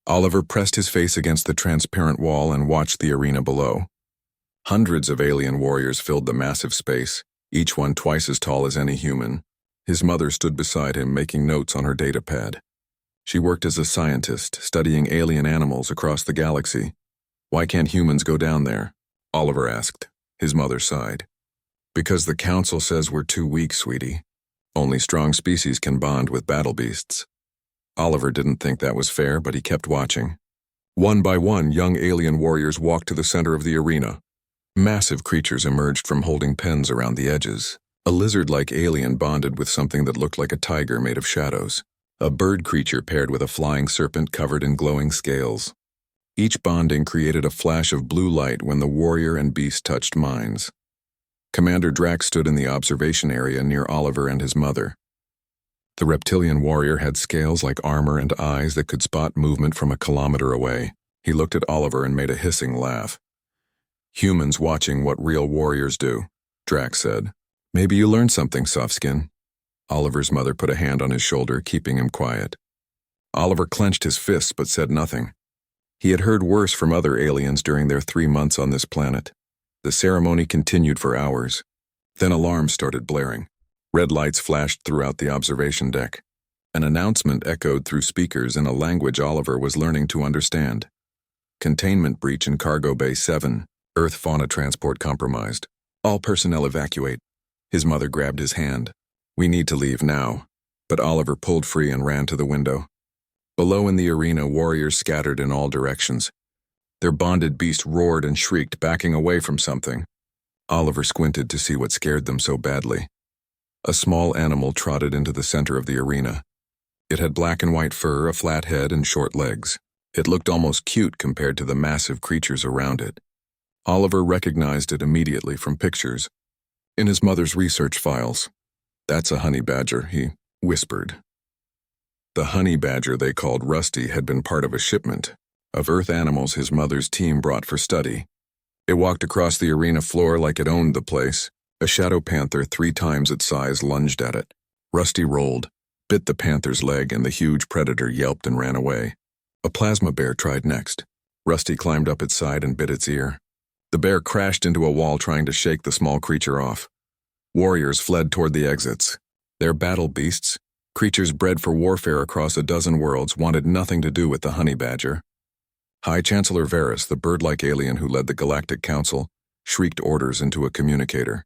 Oliver pressed his face against the transparent wall and watched the arena below. Hundreds of alien warriors filled the massive space, each one twice as tall as any human. His mother stood beside him, making notes on her datapad. She worked as a scientist, studying alien animals across the galaxy. "Why can't humans go down there?" Oliver asked. His mother sighed. "Because the Council says we're too weak, sweetie. Only strong species can bond with battle beasts." Oliver didn't think that was fair, but he kept watching. One by one, young alien warriors walked to the center of the arena. Massive creatures emerged from holding pens around the edges. A lizard-like alien bonded with something that looked like a tiger made of shadows. A bird creature paired with a flying serpent covered in glowing scales. Each bonding created a flash of blue light when the warrior and beast touched minds. Commander Drax stood in the observation area near Oliver and his mother. The reptilian warrior had scales like armor and eyes that could spot movement from a kilometer away. He looked at Oliver and made a hissing laugh. "Humans watching what real warriors do," Drax said. "Maybe you learned something, Softskin." Oliver's mother put a hand on his shoulder, keeping him quiet. Oliver clenched his fists but said nothing. He had heard worse from other aliens during their 3 months on this planet. The ceremony continued for hours. Then alarms started blaring. Red lights flashed throughout the observation deck. An announcement echoed through speakers in a language Oliver was learning to understand. "Containment breach in Cargo Bay 7. Earth fauna transport compromised. All personnel evacuate." His mother grabbed his hand. "We need to leave now." But Oliver pulled free and ran to the window. Below in the arena, warriors scattered in all directions. Their bonded beast roared and shrieked, backing away from something. Oliver squinted to see what scared them so badly. A small animal trotted into the center of the arena. It had black and white fur, a flat head, and short legs. It looked almost cute compared to the massive creatures around it. Oliver recognized it immediately from pictures in his mother's research files. "That's a honey badger," he whispered. The honey badger they called Rusty had been part of a shipment of Earth animals his mother's team brought for study. It walked across the arena floor like it owned the place. A shadow panther 3 times its size lunged at it. Rusty rolled, bit the panther's leg, and the huge predator yelped and ran away. A plasma bear tried next. Rusty climbed up its side and bit its ear. The bear crashed into a wall trying to shake the small creature off. Warriors fled toward the exits. Their battle beasts, creatures bred for warfare across a dozen worlds, wanted nothing to do with the honey badger. High Chancellor Varys, the bird-like alien who led the Galactic Council, shrieked orders into a communicator.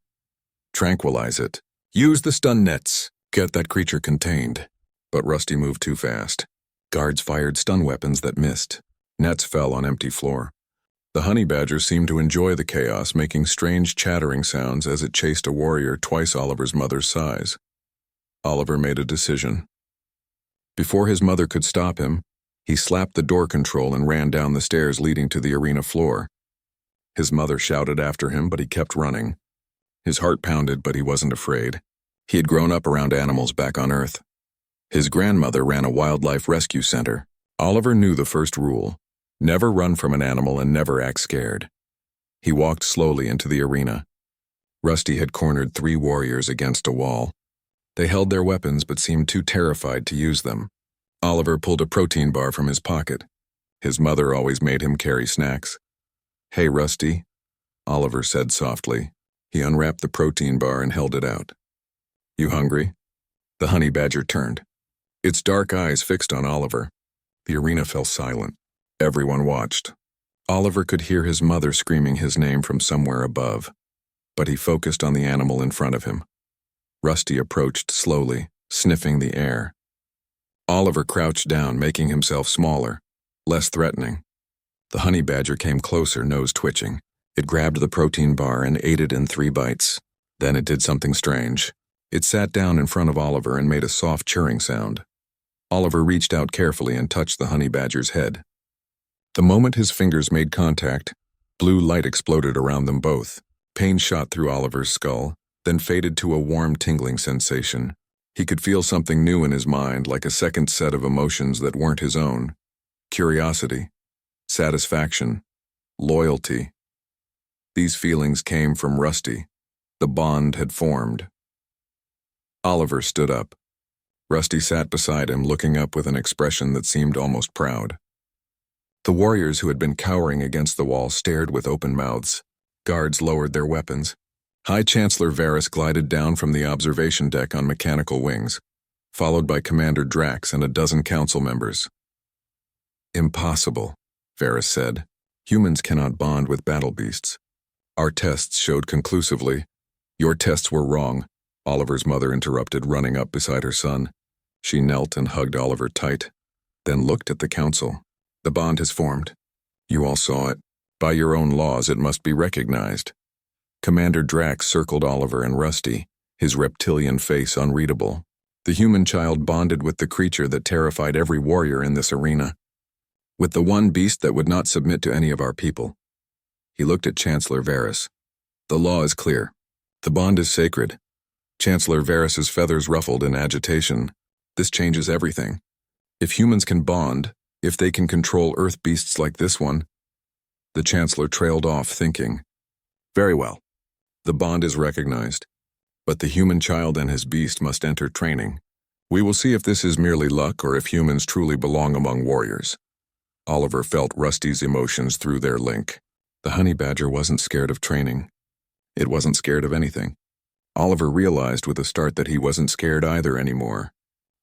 "Tranquilize it. Use the stun nets. Get that creature contained." But Rusty moved too fast. Guards fired stun weapons that missed. Nets fell on empty floor. The honey badger seemed to enjoy the chaos, making strange chattering sounds as it chased a warrior twice Oliver's mother's size. Oliver made a decision. Before his mother could stop him, he slapped the door control and ran down the stairs leading to the arena floor. His mother shouted after him, but he kept running. His heart pounded, but he wasn't afraid. He had grown up around animals back on Earth. His grandmother ran a wildlife rescue center. Oliver knew the first rule: never run from an animal and never act scared. He walked slowly into the arena. Rusty had cornered 3 warriors against a wall. They held their weapons but seemed too terrified to use them. Oliver pulled a protein bar from his pocket. His mother always made him carry snacks. "Hey, Rusty," Oliver said softly. He unwrapped the protein bar and held it out. "You hungry?" The honey badger turned. Its dark eyes fixed on Oliver. The arena fell silent. Everyone watched. Oliver could hear his mother screaming his name from somewhere above, but he focused on the animal in front of him. Rusty approached slowly, sniffing the air. Oliver crouched down, making himself smaller, less threatening. The honey badger came closer, nose twitching. It grabbed the protein bar and ate it in 3 bites. Then it did something strange. It sat down in front of Oliver and made a soft churring sound. Oliver reached out carefully and touched the honey badger's head. The moment his fingers made contact, blue light exploded around them both. Pain shot through Oliver's skull, then faded to a warm, tingling sensation. He could feel something new in his mind, like a second set of emotions that weren't his own. Curiosity, satisfaction, loyalty. These feelings came from Rusty. The bond had formed. Oliver stood up. Rusty sat beside him, looking up with an expression that seemed almost proud. The warriors who had been cowering against the wall stared with open mouths. Guards lowered their weapons. High Chancellor Varys glided down from the observation deck on mechanical wings, followed by Commander Drax and a dozen council members. "Impossible," Varys said. "Humans cannot bond with battle beasts. Our tests showed conclusively." "Your tests were wrong," Oliver's mother interrupted, running up beside her son. She knelt and hugged Oliver tight, then looked at the council. "The bond has formed. You all saw it. By your own laws, it must be recognized." Commander Drax circled Oliver and Rusty, his reptilian face unreadable. The human child bonded with the creature that terrified every warrior in this arena, with the one beast that would not submit to any of our people. He looked at Chancellor Varys. "The law is clear. The bond is sacred." Chancellor Varys's feathers ruffled in agitation. "This changes everything. If humans can bond, if they can control earth beasts like this one..." The Chancellor trailed off, thinking. "Very well. The bond is recognized. But the human child and his beast must enter training. We will see if this is merely luck or if humans truly belong among warriors." Oliver felt Rusty's emotions through their link. The honey badger wasn't scared of training. It wasn't scared of anything. Oliver realized with a start that he wasn't scared either anymore.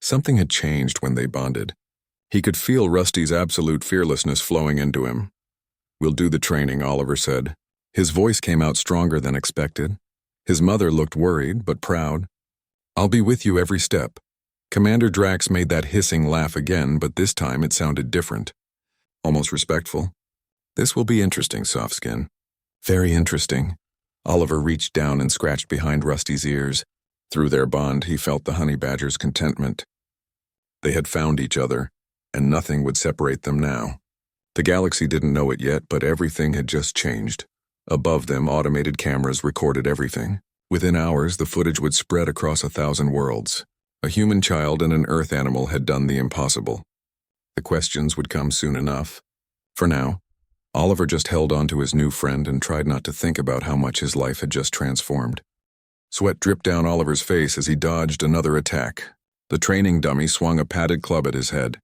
Something had changed when they bonded. He could feel Rusty's absolute fearlessness flowing into him. "We'll do the training," Oliver said. His voice came out stronger than expected. His mother looked worried but proud. "I'll be with you every step." Commander Drax made that hissing laugh again, but this time it sounded different. Almost respectful. "This will be interesting, Softskin." "Very interesting." Oliver reached down and scratched behind Rusty's ears. Through their bond, he felt the honey badger's contentment. They had found each other, and nothing would separate them now. The galaxy didn't know it yet, but everything had just changed. Above them, automated cameras recorded everything. Within hours, the footage would spread across 1,000 worlds. A human child and an earth animal had done the impossible. The questions would come soon enough. For now, Oliver just held on to his new friend and tried not to think about how much his life had just transformed. Sweat dripped down Oliver's face as he dodged another attack. The training dummy swung a padded club at his head.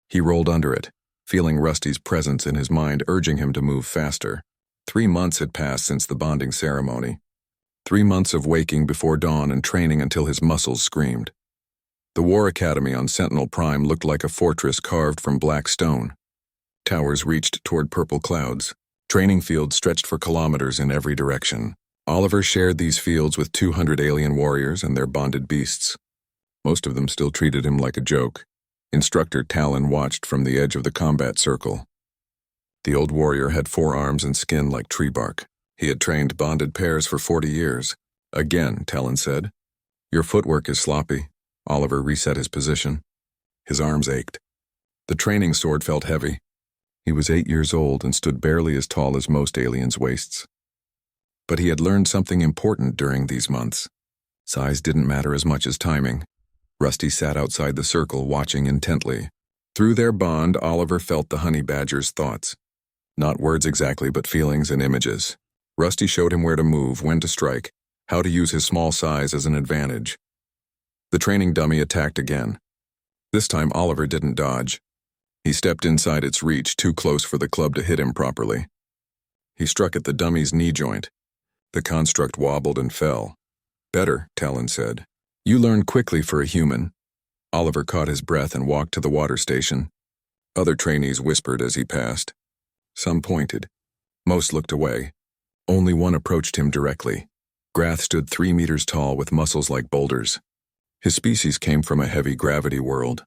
He rolled under it, feeling Rusty's presence in his mind urging him to move faster. 3 months had passed since the bonding ceremony. 3 months of waking before dawn and training until his muscles screamed. The War Academy on Sentinel Prime looked like a fortress carved from black stone. Towers reached toward purple clouds. Training fields stretched for kilometers in every direction. Oliver shared these fields with 200 alien warriors and their bonded beasts. Most of them still treated him like a joke. Instructor Talon watched from the edge of the combat circle. The old warrior had 4 arms and skin like tree bark. He had trained bonded pairs for 40 years. "Again," Talon said. "Your footwork is sloppy." Oliver reset his position. His arms ached. The training sword felt heavy. He was 8 years old and stood barely as tall as most aliens' waists. But he had learned something important during these months. Size didn't matter as much as timing. Rusty sat outside the circle, watching intently. Through their bond, Oliver felt the honey badger's thoughts. Not words exactly, but feelings and images. Rusty showed him where to move, when to strike, how to use his small size as an advantage. The training dummy attacked again. This time Oliver didn't dodge. He stepped inside its reach, too close for the club to hit him properly. He struck at the dummy's knee joint. The construct wobbled and fell. "Better," Talon said. "You learn quickly for a human." Oliver caught his breath and walked to the water station. Other trainees whispered as he passed. Some pointed. Most looked away. Only one approached him directly. Grath stood 3 meters tall with muscles like boulders. His species came from a heavy gravity world.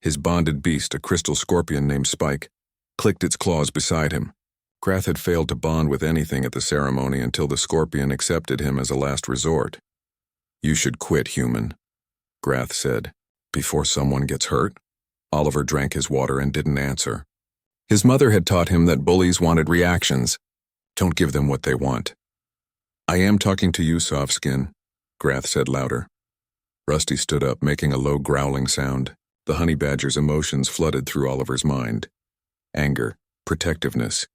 His bonded beast, a crystal scorpion named Spike, clicked its claws beside him. Grath had failed to bond with anything at the ceremony until the scorpion accepted him as a last resort. "You should quit, human," Grath said. "Before someone gets hurt?" Oliver drank his water and didn't answer. His mother had taught him that bullies wanted reactions. Don't give them what they want. "I am talking to you, Softskin," Grath said louder. Rusty stood up, making a low growling sound. The honey badger's emotions flooded through Oliver's mind. Anger, protectiveness,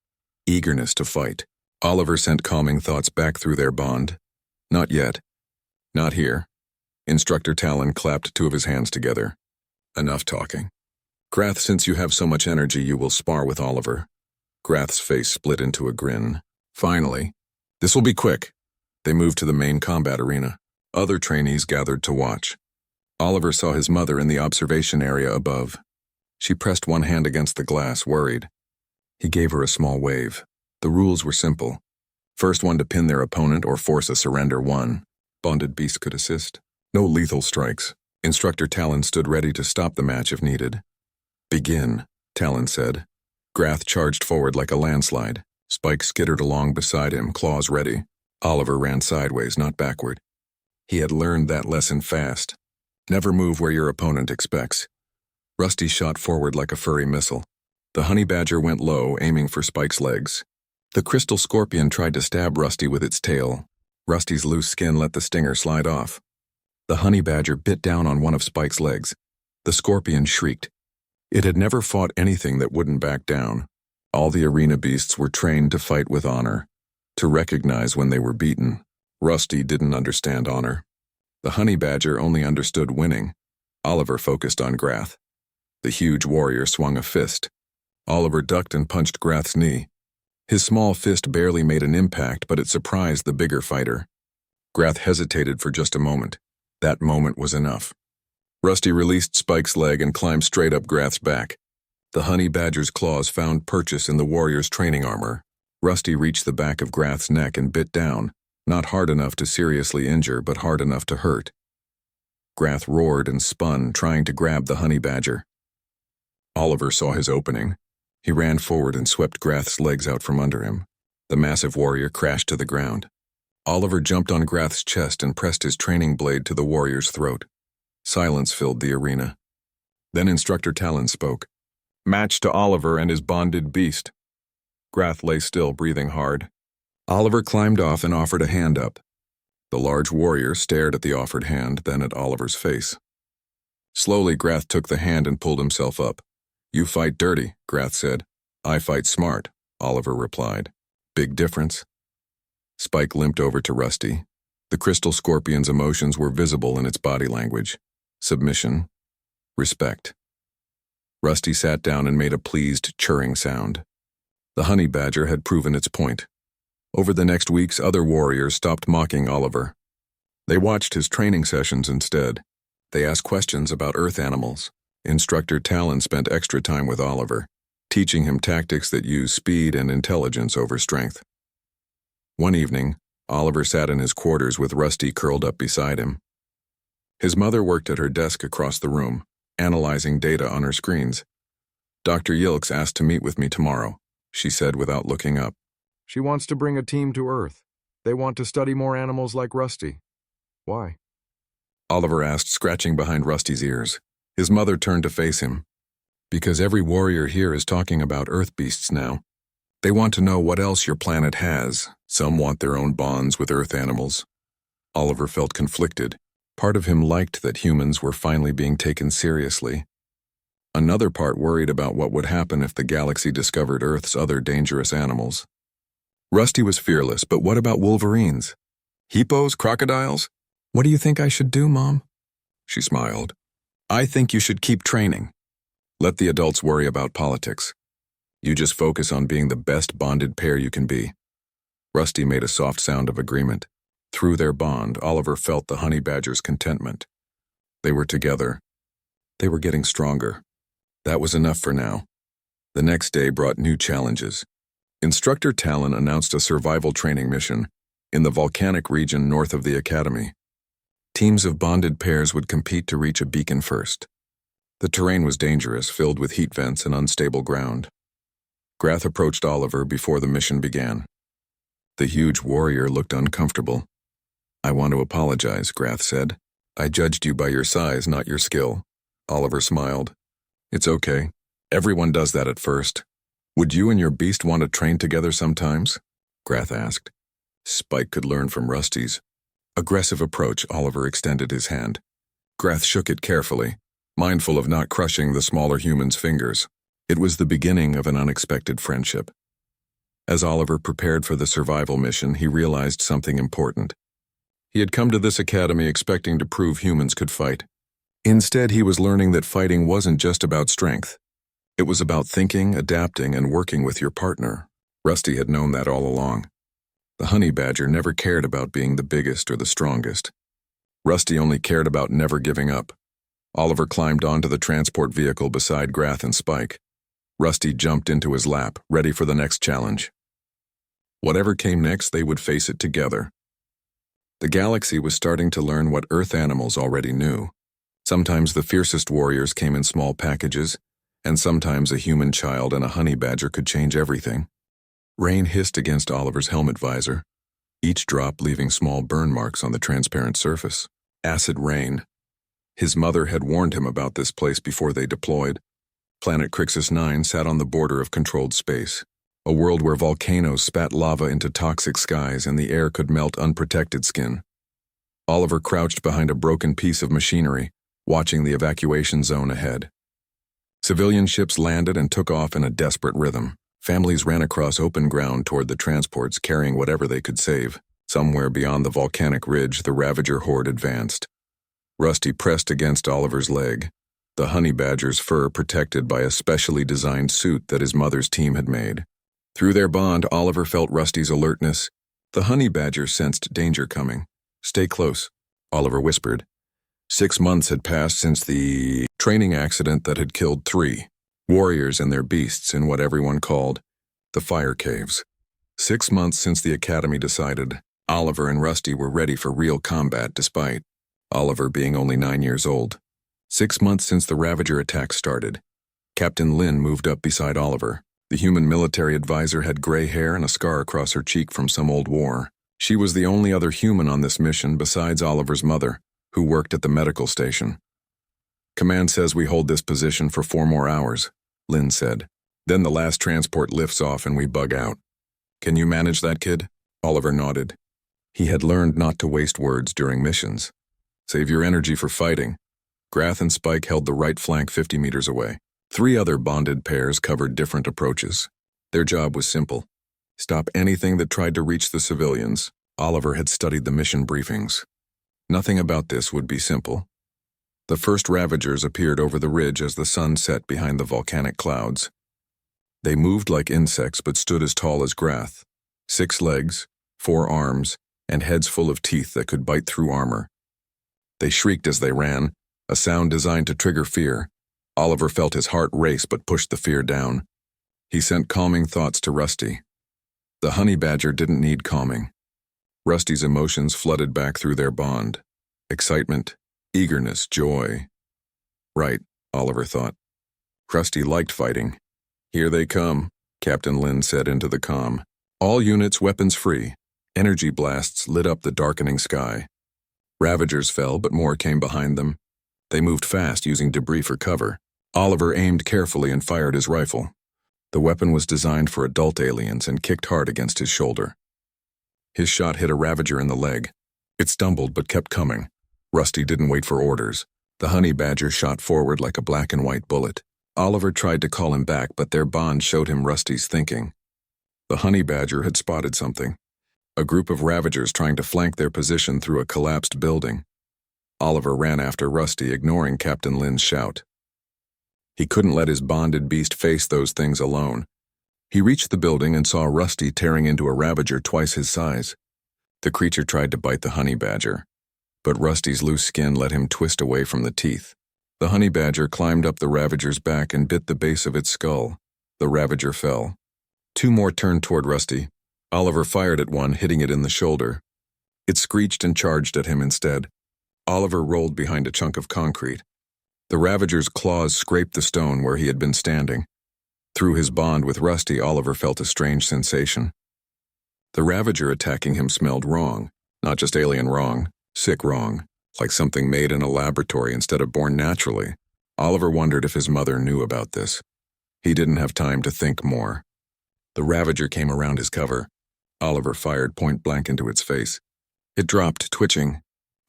eagerness to fight. Oliver sent calming thoughts back through their bond. "Not yet. Not here." Instructor Talon clapped 2 of his hands together. "Enough talking." Grath, since you have so much energy, you will spar with Oliver. Grath's face split into a grin. Finally. This will be quick. They moved to the main combat arena. Other trainees gathered to watch. Oliver saw his mother in the observation area above. She pressed one hand against the glass, worried. He gave her a small wave. The rules were simple. First one to pin their opponent or force a surrender won. Bonded beasts could assist. No lethal strikes. Instructor Talon stood ready to stop the match if needed. Begin, Talon said. Grath charged forward like a landslide. Spike skittered along beside him, claws ready. Oliver ran sideways, not backward. He had learned that lesson fast. Never move where your opponent expects. Rusty shot forward like a furry missile. The honey badger went low, aiming for Spike's legs. The crystal scorpion tried to stab Rusty with its tail. Rusty's loose skin let the stinger slide off. The honey badger bit down on one of Spike's legs. The scorpion shrieked. It had never fought anything that wouldn't back down. All the arena beasts were trained to fight with honor, to recognize when they were beaten. Rusty didn't understand honor. The honey badger only understood winning. Oliver focused on Grath. The huge warrior swung a fist. Oliver ducked and punched Grath's knee. His small fist barely made an impact, but it surprised the bigger fighter. Grath hesitated for just a moment. That moment was enough. Rusty released Spike's leg and climbed straight up Grath's back. The honey badger's claws found purchase in the warrior's training armor. Rusty reached the back of Grath's neck and bit down, not hard enough to seriously injure, but hard enough to hurt. Grath roared and spun, trying to grab the honey badger. Oliver saw his opening. He ran forward and swept Grath's legs out from under him. The massive warrior crashed to the ground. Oliver jumped on Grath's chest and pressed his training blade to the warrior's throat. Silence filled the arena. Then Instructor Talon spoke. Match to Oliver and his bonded beast. Grath lay still, breathing hard. Oliver climbed off and offered a hand up. The large warrior stared at the offered hand, then at Oliver's face. Slowly, Grath took the hand and pulled himself up. You fight dirty, Grath said. I fight smart, Oliver replied. Big difference. Spike limped over to Rusty. The crystal scorpion's emotions were visible in its body language. Submission. Respect. Rusty sat down and made a pleased, churring sound. The honey badger had proven its point. Over the next weeks, other warriors stopped mocking Oliver. They watched his training sessions instead. They asked questions about Earth animals. Instructor Talon spent extra time with Oliver, teaching him tactics that use speed and intelligence over strength. One evening, Oliver sat in his quarters with Rusty curled up beside him. His mother worked at her desk across the room, analyzing data on her screens. Dr. Yilks asked to meet with me tomorrow, she said without looking up. She wants to bring a team to Earth. They want to study more animals like Rusty. Why? Oliver asked, scratching behind Rusty's ears. His mother turned to face him. Because every warrior here is talking about Earth beasts now. They want to know what else your planet has. Some want their own bonds with Earth animals. Oliver felt conflicted. Part of him liked that humans were finally being taken seriously. Another part worried about what would happen if the galaxy discovered Earth's other dangerous animals. Rusty was fearless, but what about wolverines? Hippos, crocodiles? What do you think I should do, Mom? She smiled. I think you should keep training. Let the adults worry about politics. You just focus on being the best bonded pair you can be. Rusty made a soft sound of agreement. Through their bond, Oliver felt the honey badger's contentment. They were together. They were getting stronger. That was enough for now. The next day brought new challenges. Instructor Talon announced a survival training mission in the volcanic region north of the academy. Teams of bonded pairs would compete to reach a beacon first. The terrain was dangerous, filled with heat vents and unstable ground. Grath approached Oliver before the mission began. The huge warrior looked uncomfortable. I want to apologize, Grath said. I judged you by your size, not your skill. Oliver smiled. It's okay. Everyone does that at first. Would you and your beast want to train together sometimes? Grath asked. Spike could learn from Rusty's aggressive approach. Oliver extended his hand. Grath shook it carefully, mindful of not crushing the smaller human's fingers. It was the beginning of an unexpected friendship. As Oliver prepared for the survival mission, he realized something important. He had come to this academy expecting to prove humans could fight. Instead, he was learning that fighting wasn't just about strength. It was about thinking, adapting, and working with your partner. Rusty had known that all along. The honey badger never cared about being the biggest or the strongest. Rusty only cared about never giving up. Oliver climbed onto the transport vehicle beside Grath and Spike. Rusty jumped into his lap, ready for the next challenge. Whatever came next, they would face it together. The galaxy was starting to learn what Earth animals already knew. Sometimes the fiercest warriors came in small packages, and sometimes a human child and a honey badger could change everything. Rain hissed against Oliver's helmet visor, each drop leaving small burn marks on the transparent surface. Acid rain. His mother had warned him about this place before they deployed. Planet Crixus 9 sat on the border of controlled space, a world where volcanoes spat lava into toxic skies and the air could melt unprotected skin. Oliver crouched behind a broken piece of machinery, watching the evacuation zone ahead. Civilian ships landed and took off in a desperate rhythm. Families ran across open ground toward the transports, carrying whatever they could save. Somewhere beyond the volcanic ridge, the Ravager horde advanced. Rusty pressed against Oliver's leg, the honey badger's fur protected by a specially designed suit that his mother's team had made. Through their bond, Oliver felt Rusty's alertness. The honey badger sensed danger coming. "Stay close," Oliver whispered. 6 months had passed since the training accident that had killed 3 warriors and their beasts in what everyone called the fire caves. 6 months since the academy decided Oliver and Rusty were ready for real combat despite Oliver being only 9 years old. 6 months since the Ravager attack started. Captain Lynn moved up beside Oliver. The human military advisor had gray hair and a scar across her cheek from some old war. She was the only other human on this mission besides Oliver's mother, who worked at the medical station. "Command says we hold this position for 4 more hours, Lynn said. "Then the last transport lifts off and we bug out. Can you manage that, kid?" Oliver nodded. He had learned not to waste words during missions. "Save your energy for fighting." Grath and Spike held the right flank 50 meters away. 3 other bonded pairs covered different approaches. Their job was simple: stop anything that tried to reach the civilians. Oliver had studied the mission briefings. Nothing about this would be simple. The first Ravagers appeared over the ridge as the sun set behind the volcanic clouds. They moved like insects but stood as tall as Grath. 6 legs, 4 arms, and heads full of teeth that could bite through armor. They shrieked as they ran, a sound designed to trigger fear. Oliver felt his heart race but pushed the fear down. He sent calming thoughts to Rusty. The honey badger didn't need calming. Rusty's emotions flooded back through their bond. Excitement, eagerness, joy. Right, Oliver thought. Rusty liked fighting. "Here they come," Captain Lynn said into the comm. "All units weapons free." Energy blasts lit up the darkening sky. Ravagers fell, but more came behind them. They moved fast, using debris for cover. Oliver aimed carefully and fired his rifle. The weapon was designed for adult aliens and kicked hard against his shoulder. His shot hit a Ravager in the leg. It stumbled but kept coming. Rusty didn't wait for orders. The honey badger shot forward like a black and white bullet. Oliver tried to call him back, but their bond showed him Rusty's thinking. The honey badger had spotted something. A group of Ravagers trying to flank their position through a collapsed building. Oliver ran after Rusty, ignoring Captain Lynn's shout. He couldn't let his bonded beast face those things alone. He reached the building and saw Rusty tearing into a Ravager twice his size. The creature tried to bite the honey badger, but Rusty's loose skin let him twist away from the teeth. The honey badger climbed up the Ravager's back and bit the base of its skull. The Ravager fell. 2 more turned toward Rusty. Oliver fired at one, hitting it in the shoulder. It screeched and charged at him instead. Oliver rolled behind a chunk of concrete. The Ravager's claws scraped the stone where he had been standing. Through his bond with Rusty, Oliver felt a strange sensation. The Ravager attacking him smelled wrong, not just alien wrong, sick wrong, like something made in a laboratory instead of born naturally. Oliver wondered if his mother knew about this. He didn't have time to think more. The Ravager came around his cover. Oliver fired point blank into its face. It dropped, twitching.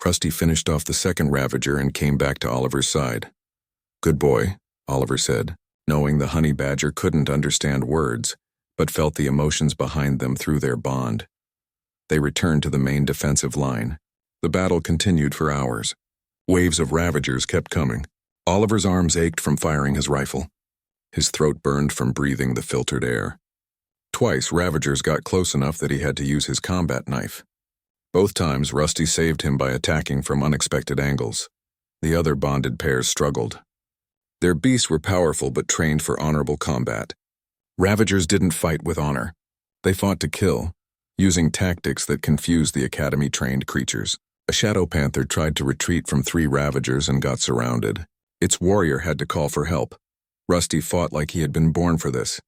Rusty finished off the second Ravager and came back to Oliver's side. "Good boy," Oliver said, knowing the honey badger couldn't understand words, but felt the emotions behind them through their bond. They returned to the main defensive line. The battle continued for hours. Waves of Ravagers kept coming. Oliver's arms ached from firing his rifle. His throat burned from breathing the filtered air. Twice, Ravagers got close enough that he had to use his combat knife. Both times, Rusty saved him by attacking from unexpected angles. The other bonded pairs struggled. Their beasts were powerful but trained for honorable combat. Ravagers didn't fight with honor. They fought to kill, using tactics that confused the Academy-trained creatures. A Shadow Panther tried to retreat from 3 Ravagers and got surrounded. Its warrior had to call for help. Rusty fought like he had been born for this.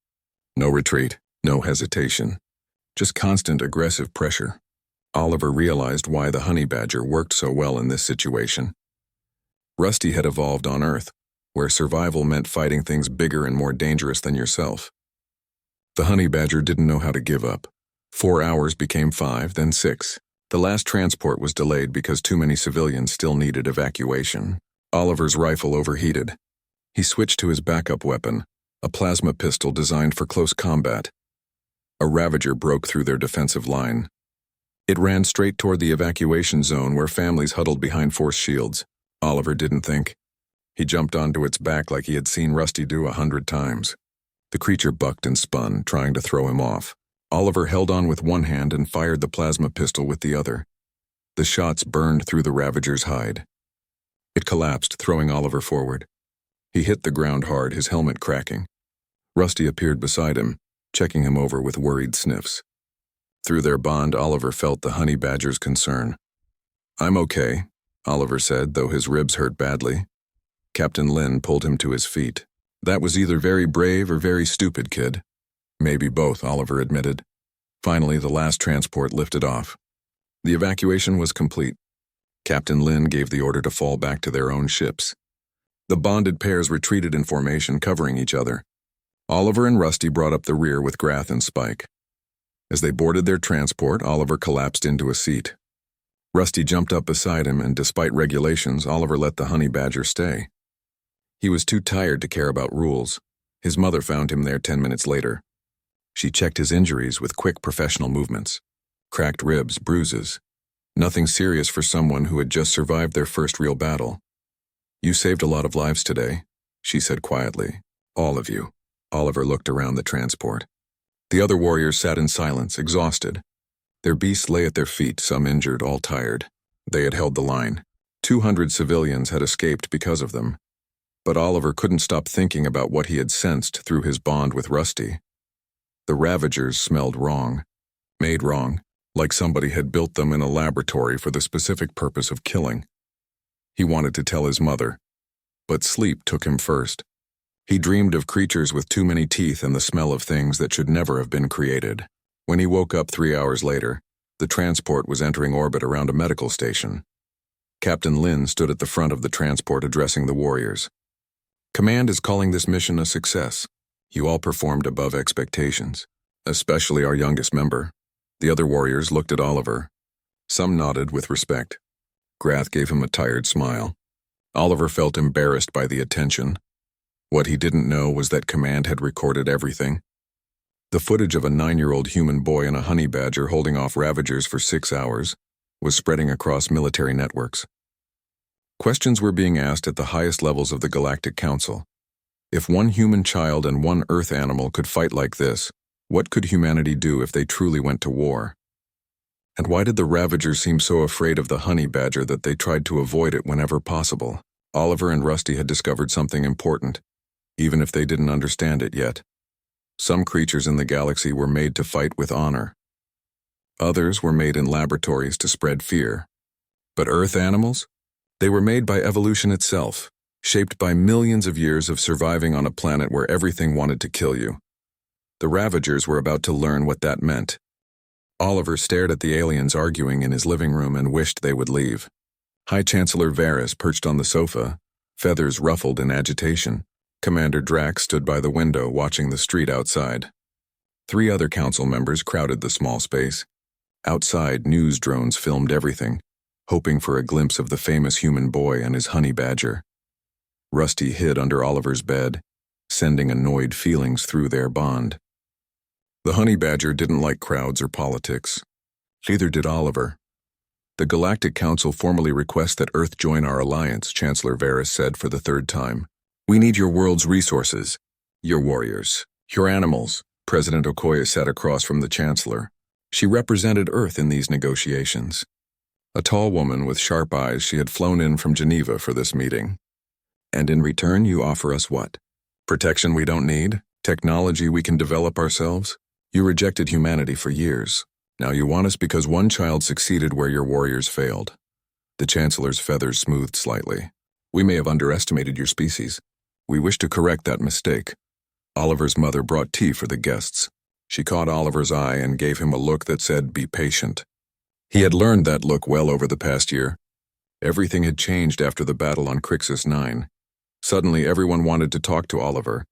No retreat, no hesitation. Just constant aggressive pressure. Oliver realized why the honey badger worked so well in this situation. Rusty had evolved on Earth, where survival meant fighting things bigger and more dangerous than yourself. The honey badger didn't know how to give up. 4 hours became 5, then 6. The last transport was delayed because too many civilians still needed evacuation. Oliver's rifle overheated. He switched to his backup weapon, a plasma pistol designed for close combat. A Ravager broke through their defensive line. It ran straight toward the evacuation zone where families huddled behind force shields. Oliver didn't think. He jumped onto its back like he had seen Rusty do 100 times. The creature bucked and spun, trying to throw him off. Oliver held on with one hand and fired the plasma pistol with the other. The shots burned through the Ravager's hide. It collapsed, throwing Oliver forward. He hit the ground hard, his helmet cracking. Rusty appeared beside him, checking him over with worried sniffs. Through their bond, Oliver felt the honey badger's concern. "I'm okay," Oliver said, though his ribs hurt badly. Captain Lin pulled him to his feet. "That was either very brave or very stupid, kid." "Maybe both," Oliver admitted. Finally, the last transport lifted off. The evacuation was complete. Captain Lin gave the order to fall back to their own ships. The bonded pairs retreated in formation, covering each other. Oliver and Rusty brought up the rear with Grath and Spike. As they boarded their transport, Oliver collapsed into a seat. Rusty jumped up beside him, and despite regulations, Oliver let the honey badger stay. He was too tired to care about rules. His mother found him there 10 minutes later. She checked his injuries with quick professional movements. Cracked ribs, bruises. Nothing serious for someone who had just survived their first real battle. "You saved a lot of lives today," she said quietly. "All of you." Oliver looked around the transport. The other warriors sat in silence, exhausted. Their beasts lay at their feet, some injured, all tired. They had held the line. 200 civilians had escaped because of them. But Oliver couldn't stop thinking about what he had sensed through his bond with Rusty. The Ravagers smelled wrong. Made wrong, like somebody had built them in a laboratory for the specific purpose of killing. He wanted to tell his mother, but sleep took him first. He dreamed of creatures with too many teeth and the smell of things that should never have been created. When he woke up 3 hours later, the transport was entering orbit around a medical station. Captain Lin stood at the front of the transport addressing the warriors. "Command is calling this mission a success. You all performed above expectations, especially our youngest member." The other warriors looked at Oliver. Some nodded with respect. Grath gave him a tired smile. Oliver felt embarrassed by the attention. What he didn't know was that Command had recorded everything. The footage of a 9-year-old human boy and a honey badger holding off Ravagers for 6 hours was spreading across military networks. Questions were being asked at the highest levels of the Galactic Council. If one human child and one Earth animal could fight like this, what could humanity do if they truly went to war? And why did the Ravagers seem so afraid of the honey badger that they tried to avoid it whenever possible? Oliver and Rusty had discovered something important, even if they didn't understand it yet. Some creatures in the galaxy were made to fight with honor. Others were made in laboratories to spread fear. But Earth animals? They were made by evolution itself, shaped by millions of years of surviving on a planet where everything wanted to kill you. The Ravagers were about to learn what that meant. Oliver stared at the aliens arguing in his living room and wished they would leave. High Chancellor Varys perched on the sofa, feathers ruffled in agitation. Commander Drax stood by the window watching the street outside. 3 other council members crowded the small space. Outside, news drones filmed everything, hoping for a glimpse of the famous human boy and his honey badger. Rusty hid under Oliver's bed, sending annoyed feelings through their bond. The honey badger didn't like crowds or politics. Neither did Oliver. "The Galactic Council formally requests that Earth join our alliance," Chancellor Varys said for the 3rd time. "We need your world's resources. Your warriors. Your animals. President Okoye sat across from the Chancellor. She represented Earth in these negotiations. A tall woman with sharp eyes, she had flown in from Geneva for this meeting. And in return, you offer us what? Protection we don't need? Technology we can develop ourselves? You rejected humanity for years. Now you want us because one child succeeded where your warriors failed. The Chancellor's feathers smoothed slightly. We may have underestimated your species. We wish to correct that mistake. Oliver's mother brought tea for the guests. She caught Oliver's eye and gave him a look that said, "Be patient." He had learned that look well over the past year. Everything had changed after the battle on Crixus 9. Suddenly, everyone wanted to talk to Oliver.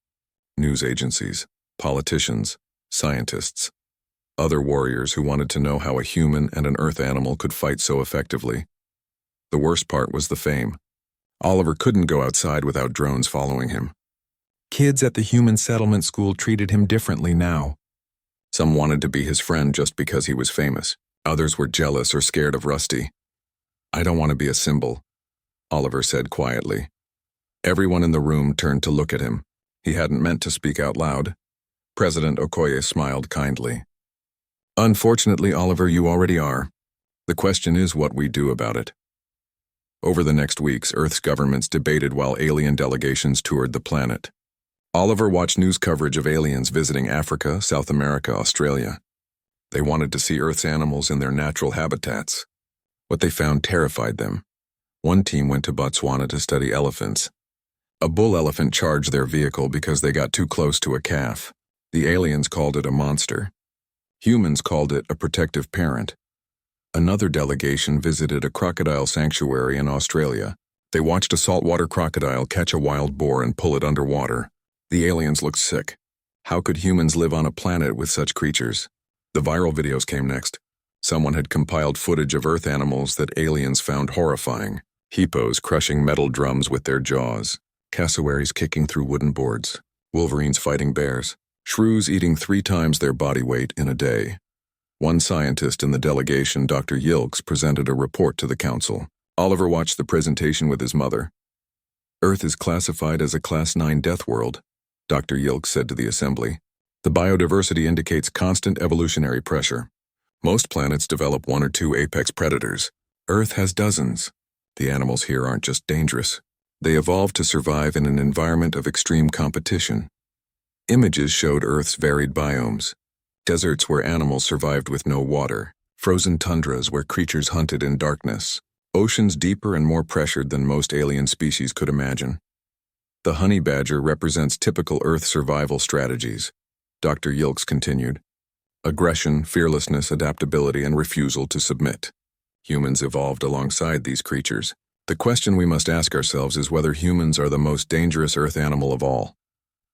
News agencies, politicians, scientists, other warriors who wanted to know how a human and an Earth animal could fight so effectively. The worst part was the fame. Oliver couldn't go outside without drones following him. Kids at the human settlement school treated him differently now. Some wanted to be his friend just because he was famous. Others were jealous or scared of Rusty. "I don't want to be a symbol," Oliver said quietly. Everyone in the room turned to look at him. He hadn't meant to speak out loud. President Okoye smiled kindly. "Unfortunately, Oliver, you already are. The question is what we do about it." Over the next weeks, Earth's governments debated while alien delegations toured the planet. Oliver watched news coverage of aliens visiting Africa, South America, Australia. They wanted to see Earth's animals in their natural habitats. What they found terrified them. One team went to Botswana to study elephants. A bull elephant charged their vehicle because they got too close to a calf. The aliens called it a monster. Humans called it a protective parent. Another delegation visited a crocodile sanctuary in Australia. They watched a saltwater crocodile catch a wild boar and pull it underwater. The aliens looked sick. How could humans live on a planet with such creatures? The viral videos came next. Someone had compiled footage of Earth animals that aliens found horrifying. Hippos crushing metal drums with their jaws. Cassowaries kicking through wooden boards. Wolverines fighting bears. Shrews eating 3 times their body weight in a day. One scientist in the delegation, Dr. Yilks, presented a report to the council. Oliver watched the presentation with his mother. "Earth is classified as a Class 9 death world," Dr. Yilks said to the assembly. "The biodiversity indicates constant evolutionary pressure. Most planets develop 1 or 2 apex predators. Earth has dozens. The animals here aren't just dangerous. They evolved to survive in an environment of extreme competition." Images showed Earth's varied biomes. Deserts where animals survived with no water. Frozen tundras where creatures hunted in darkness. Oceans deeper and more pressured than most alien species could imagine. The honey badger represents typical Earth survival strategies, Dr. Yilks continued. Aggression, fearlessness, adaptability, and refusal to submit. Humans evolved alongside these creatures. The question we must ask ourselves is whether humans are the most dangerous Earth animal of all.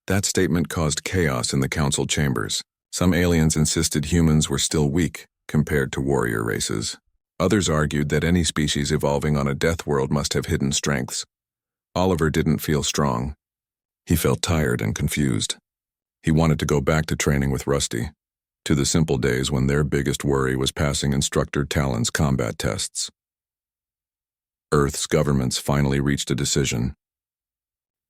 That statement caused chaos in the council chambers. Some aliens insisted humans were still weak compared to warrior races. Others argued that any species evolving on a death world must have hidden strengths. Oliver didn't feel strong. He felt tired and confused. He wanted to go back to training with Rusty, to the simple days when their biggest worry was passing Instructor Talon's combat tests. Earth's governments finally reached a decision.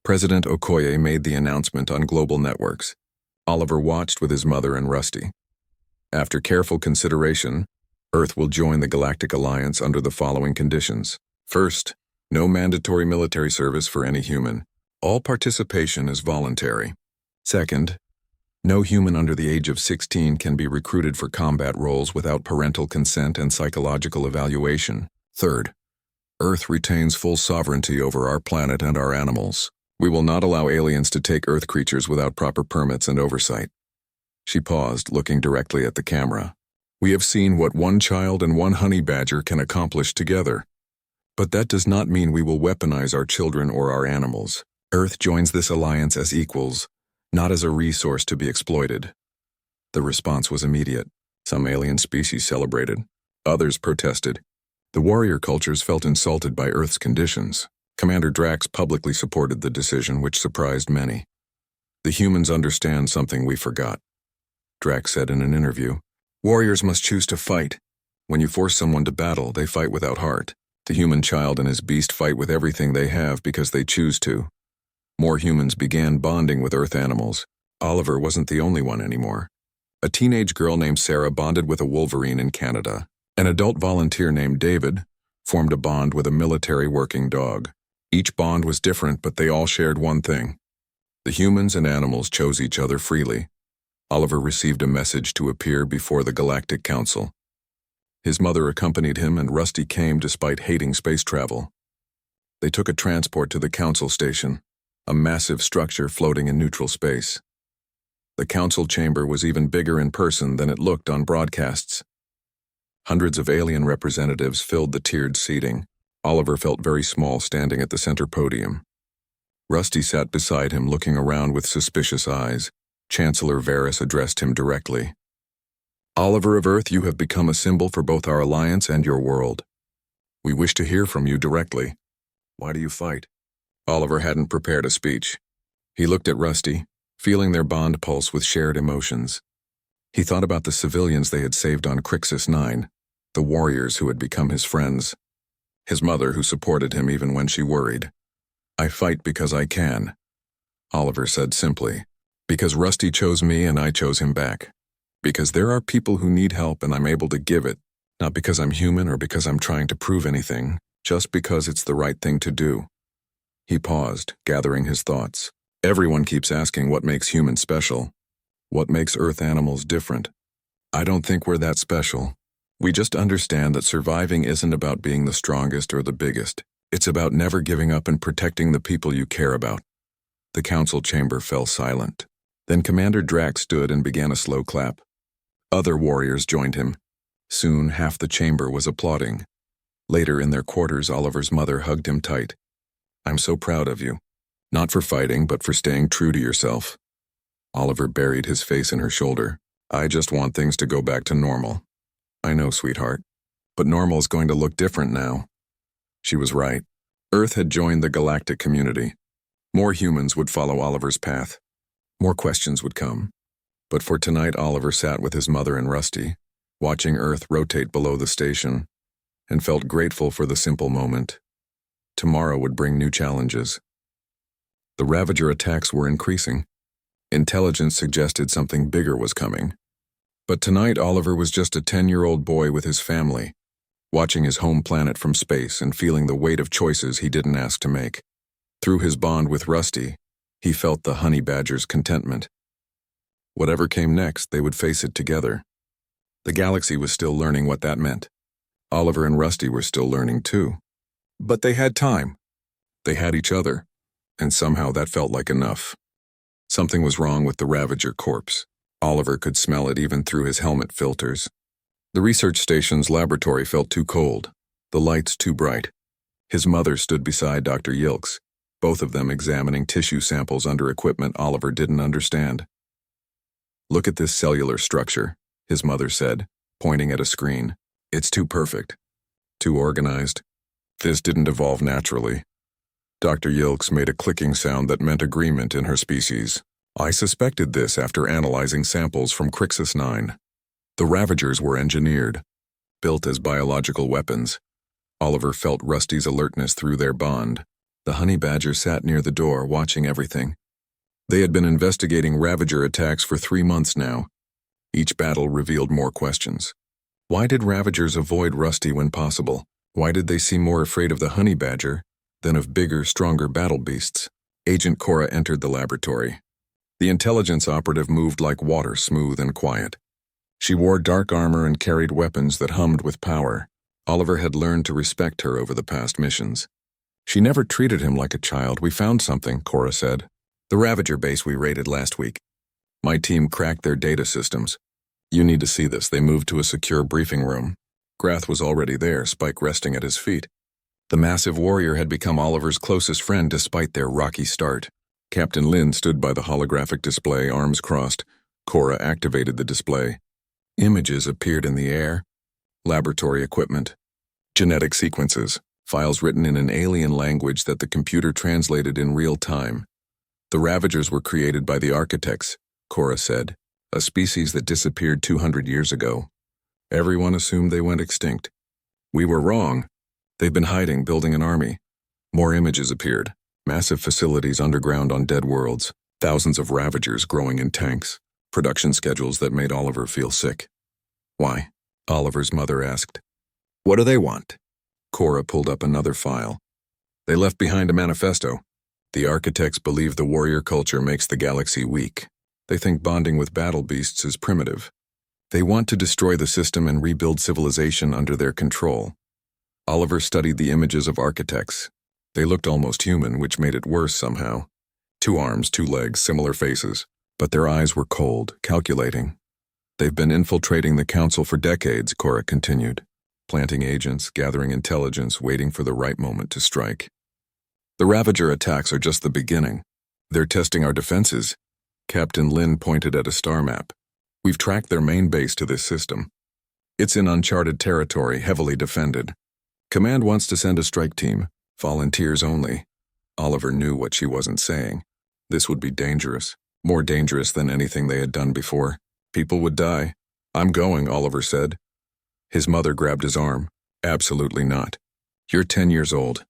President Okoye made the announcement on global networks. Oliver watched with his mother and Rusty. After careful consideration, Earth will join the Galactic Alliance under the following conditions. First, no mandatory military service for any human. All participation is voluntary. Second, no human under the age of 16 can be recruited for combat roles without parental consent and psychological evaluation. Third, Earth retains full sovereignty over our planet and our animals. We will not allow aliens to take Earth creatures without proper permits and oversight. She paused, looking directly at the camera. We have seen what one child and one honey badger can accomplish together. But that does not mean we will weaponize our children or our animals. Earth joins this alliance as equals, not as a resource to be exploited. The response was immediate. Some alien species celebrated. Others protested. The warrior cultures felt insulted by Earth's conditions. Commander Drax publicly supported the decision, which surprised many. The humans understand something we forgot, Drax said in an interview. Warriors must choose to fight. When you force someone to battle, they fight without heart. The human child and his beast fight with everything they have because they choose to. More humans began bonding with Earth animals. Oliver wasn't the only one anymore. A teenage girl named Sarah bonded with a wolverine in Canada. An adult volunteer named David formed a bond with a military working dog. Each bond was different, but they all shared one thing. The humans and animals chose each other freely. Oliver received a message to appear before the Galactic Council. His mother accompanied him, and Rusty came despite hating space travel. They took a transport to the Council Station, a massive structure floating in neutral space. The Council chamber was even bigger in person than it looked on broadcasts. Hundreds of alien representatives filled the tiered seating. Oliver felt very small standing at the center podium. Rusty sat beside him, looking around with suspicious eyes. Chancellor Varys addressed him directly. "Oliver of Earth, you have become a symbol for both our alliance and your world. We wish to hear from you directly. Why do you fight?" Oliver hadn't prepared a speech. He looked at Rusty, feeling their bond pulse with shared emotions. He thought about the civilians they had saved on Crixus 9, the warriors who had become his friends, his mother who supported him even when she worried. "I fight because I can," Oliver said simply. "Because Rusty chose me and I chose him back. Because there are people who need help and I'm able to give it, not because I'm human or because I'm trying to prove anything, just because it's the right thing to do." He paused, gathering his thoughts. Everyone keeps asking what makes humans special. What makes Earth animals different? I don't think we're that special. We just understand that surviving isn't about being the strongest or the biggest. It's about never giving up and protecting the people you care about. The council chamber fell silent. Then Commander Drax stood and began a slow clap. Other warriors joined him. Soon half the chamber was applauding. Later in their quarters, Oliver's mother hugged him tight. "I'm so proud of you. Not for fighting, but for staying true to yourself." Oliver buried his face in her shoulder. "I just want things to go back to normal." "I know, sweetheart. But normal's going to look different now." She was right. Earth had joined the galactic community. More humans would follow Oliver's path. More questions would come. But for tonight, Oliver sat with his mother and Rusty, watching Earth rotate below the station, and felt grateful for the simple moment. Tomorrow would bring new challenges. The Ravager attacks were increasing. Intelligence suggested something bigger was coming. But tonight, Oliver was just a 10-year-old boy with his family, watching his home planet from space and feeling the weight of choices he didn't ask to make. Through his bond with Rusty, he felt the honey badger's contentment. Whatever came next, they would face it together. The galaxy was still learning what that meant. Oliver and Rusty were still learning too. But they had time. They had each other, and somehow that felt like enough. Something was wrong with the Ravager corpse. Oliver could smell it even through his helmet filters. The research station's laboratory felt too cold, the lights too bright. His mother stood beside Dr. Yilks, both of them examining tissue samples under equipment Oliver didn't understand. "Look at this cellular structure," his mother said, pointing at a screen. "It's too perfect. Too organized. This didn't evolve naturally." Dr. Yilks made a clicking sound that meant agreement in her species. "I suspected this after analyzing samples from Crixus 9. The Ravagers were engineered, built as biological weapons." Oliver felt Rusty's alertness through their bond. The honey badger sat near the door, watching everything. They had been investigating Ravager attacks for 3 months now. Each battle revealed more questions. Why did Ravagers avoid Rusty when possible? Why did they seem more afraid of the honey badger than of bigger, stronger battle beasts? Agent Cora entered the laboratory. The intelligence operative moved like water, smooth and quiet. She wore dark armor and carried weapons that hummed with power. Oliver had learned to respect her over the past missions. "She never treated him like a child. We found something," Cora said. "The Ravager base we raided last week. My team cracked their data systems. You need to see this." They moved to a secure briefing room. Grath was already there, Spike resting at his feet. The massive warrior had become Oliver's closest friend despite their rocky start. Captain Lin stood by the holographic display, arms crossed. Cora activated the display. Images appeared in the air. Laboratory equipment. Genetic sequences. Files written in an alien language that the computer translated in real time. "The Ravagers were created by the architects," Cora said, "a species that disappeared 200 years ago. Everyone assumed they went extinct. We were wrong. They've been hiding, building an army." More images appeared. Massive facilities underground on dead worlds, thousands of Ravagers growing in tanks, production schedules that made Oliver feel sick. Why? Oliver's mother asked. What do they want? Cora pulled up another file. They left behind a manifesto. The architects believe the warrior culture makes the galaxy weak. They think bonding with battle beasts is primitive. They want to destroy the system and rebuild civilization under their control. Oliver studied the images of architects. They looked almost human, which made it worse somehow. 2 arms, 2 legs, similar faces. But their eyes were cold, calculating. They've been infiltrating the council for decades, Cora continued. Planting agents, gathering intelligence, waiting for the right moment to strike. The Ravager attacks are just the beginning. They're testing our defenses. Captain Lin pointed at a star map. We've tracked their main base to this system. It's in uncharted territory, heavily defended. Command wants to send a strike team. Volunteers only. Oliver knew what she wasn't saying. This would be dangerous. More dangerous than anything they had done before. People would die. I'm going, Oliver said. His mother grabbed his arm. Absolutely not. You're 10 years old.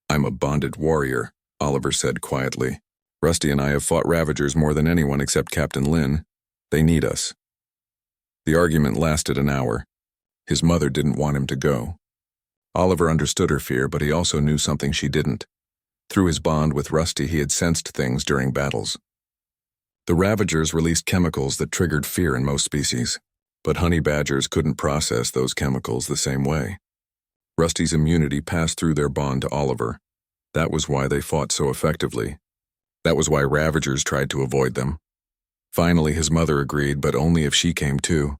I'm a bonded warrior, Oliver said quietly. Rusty and I have fought Ravagers more than anyone except Captain Lin. They need us. The argument lasted an hour. His mother didn't want him to go. Oliver understood her fear, but he also knew something she didn't. Through his bond with Rusty, he had sensed things during battles. The Ravagers released chemicals that triggered fear in most species, but honey badgers couldn't process those chemicals the same way. Rusty's immunity passed through their bond to Oliver. That was why they fought so effectively. That was why Ravagers tried to avoid them. Finally, his mother agreed, but only if she came too.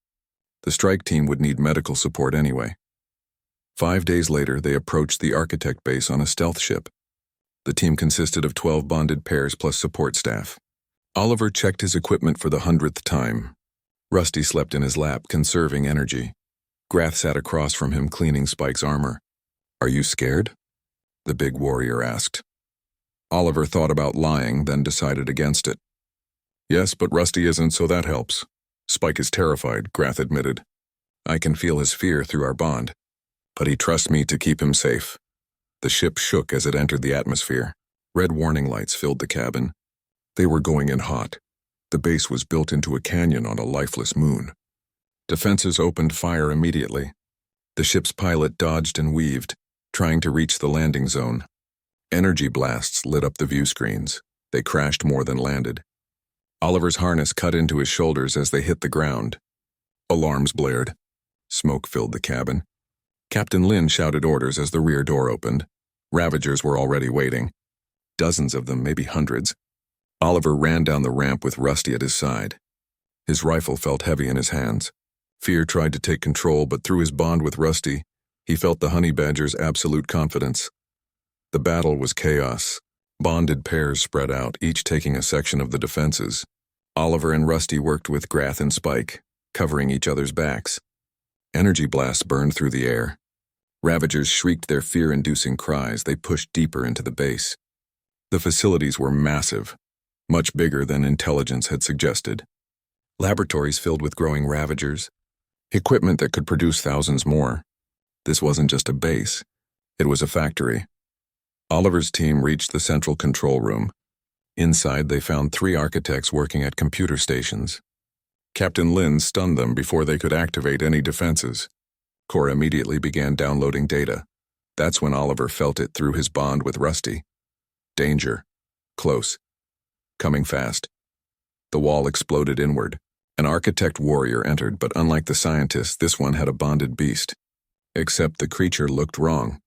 The strike team would need medical support anyway. 5 days later, they approached the architect base on a stealth ship. The team consisted of 12 bonded pairs plus support staff. Oliver checked his equipment for the 100th time. Rusty slept in his lap, conserving energy. Grath sat across from him, cleaning Spike's armor. Are you scared? The big warrior asked. Oliver thought about lying, then decided against it. Yes, but Rusty isn't, so that helps. Spike is terrified, Grath admitted. I can feel his fear through our bond. But he trusts me to keep him safe. The ship shook as it entered the atmosphere. Red warning lights filled the cabin. They were going in hot. The base was built into a canyon on a lifeless moon. Defenses opened fire immediately. The ship's pilot dodged and weaved, trying to reach the landing zone. Energy blasts lit up the view screens. They crashed more than landed. Oliver's harness cut into his shoulders as they hit the ground. Alarms blared. Smoke filled the cabin. Captain Lin shouted orders as the rear door opened. Ravagers were already waiting. Dozens of them, maybe hundreds. Oliver ran down the ramp with Rusty at his side. His rifle felt heavy in his hands. Fear tried to take control, but through his bond with Rusty, he felt the honey badger's absolute confidence. The battle was chaos. Bonded pairs spread out, each taking a section of the defenses. Oliver and Rusty worked with Grath and Spike, covering each other's backs. Energy blasts burned through the air. Ravagers shrieked their fear-inducing cries. They pushed deeper into the base. The facilities were massive, much bigger than intelligence had suggested. Laboratories filled with growing Ravagers. Equipment that could produce thousands more. This wasn't just a base. It was a factory. Oliver's team reached the central control room. Inside, they found 3 architects working at computer stations. Captain Lin stunned them before they could activate any defenses. Cora immediately began downloading data. That's when Oliver felt it through his bond with Rusty. Danger. Close. Coming fast. The wall exploded inward. An architect warrior entered, but unlike the scientists, this one had a bonded beast. Except the creature looked wrong.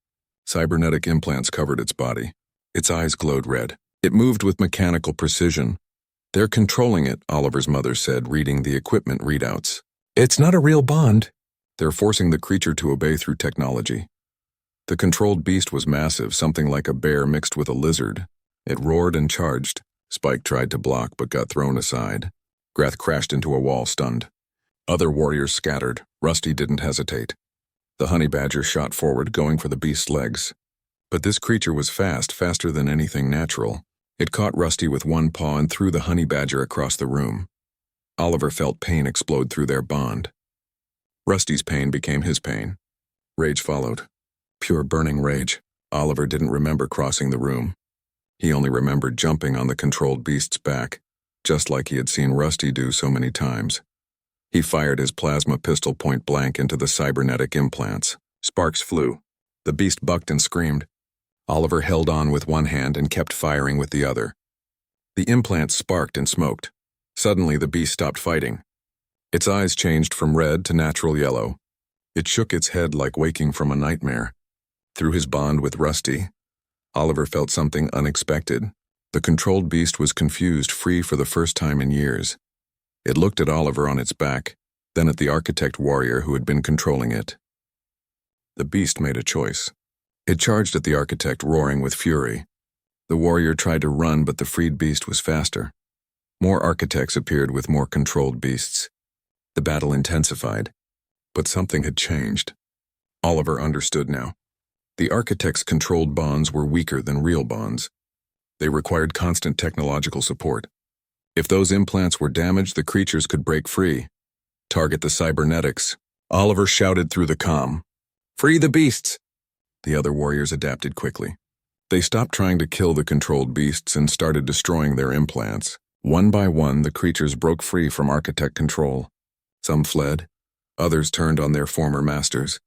Cybernetic implants covered its body. Its eyes glowed red. It moved with mechanical precision. They're controlling it, Oliver's mother said, reading the equipment readouts. It's not a real bond. They're forcing the creature to obey through technology. The controlled beast was massive, something like a bear mixed with a lizard. It roared and charged. Spike tried to block but got thrown aside. Grath crashed into a wall, stunned. Other warriors scattered. Rusty didn't hesitate. The honey badger shot forward, going for the beast's legs. But this creature was fast, faster than anything natural. It caught Rusty with one paw and threw the honey badger across the room. Oliver felt pain explode through their bond. Rusty's pain became his pain. Rage followed. Pure burning rage. Oliver didn't remember crossing the room. He only remembered jumping on the controlled beast's back, just like he had seen Rusty do so many times. He fired his plasma pistol point blank into the cybernetic implants. Sparks flew. The beast bucked and screamed. Oliver held on with one hand and kept firing with the other. The implants sparked and smoked. Suddenly, the beast stopped fighting. Its eyes changed from red to natural yellow. It shook its head like waking from a nightmare. Through his bond with Rusty, Oliver felt something unexpected. The controlled beast was confused, free for the first time in years. It looked at Oliver on its back, then at the architect warrior who had been controlling it. The beast made a choice. It charged at the architect, roaring with fury. The warrior tried to run, but the freed beast was faster. More architects appeared with more controlled beasts. The battle intensified, but something had changed. Oliver understood now. The architects' controlled bonds were weaker than real bonds. They required constant technological support. If those implants were damaged, the creatures could break free. Target the cybernetics. Oliver shouted through the comm. Free the beasts! The other warriors adapted quickly. They stopped trying to kill the controlled beasts and started destroying their implants. One by one, the creatures broke free from architect control. Some fled. Others turned on their former masters.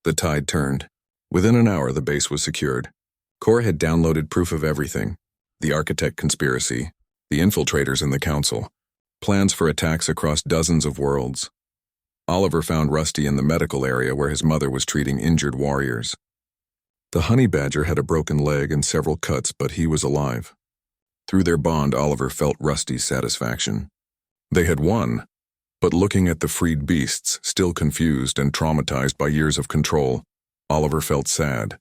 The tide turned. Within an hour, the base was secured. Core had downloaded proof of everything. The architect conspiracy, the infiltrators in the council, plans for attacks across dozens of worlds. Oliver found Rusty in the medical area where his mother was treating injured warriors. The honey badger had a broken leg and several cuts, but he was alive. Through their bond, Oliver felt Rusty's satisfaction. They had won, but looking at the freed beasts, still confused and traumatized by years of control, Oliver felt sad.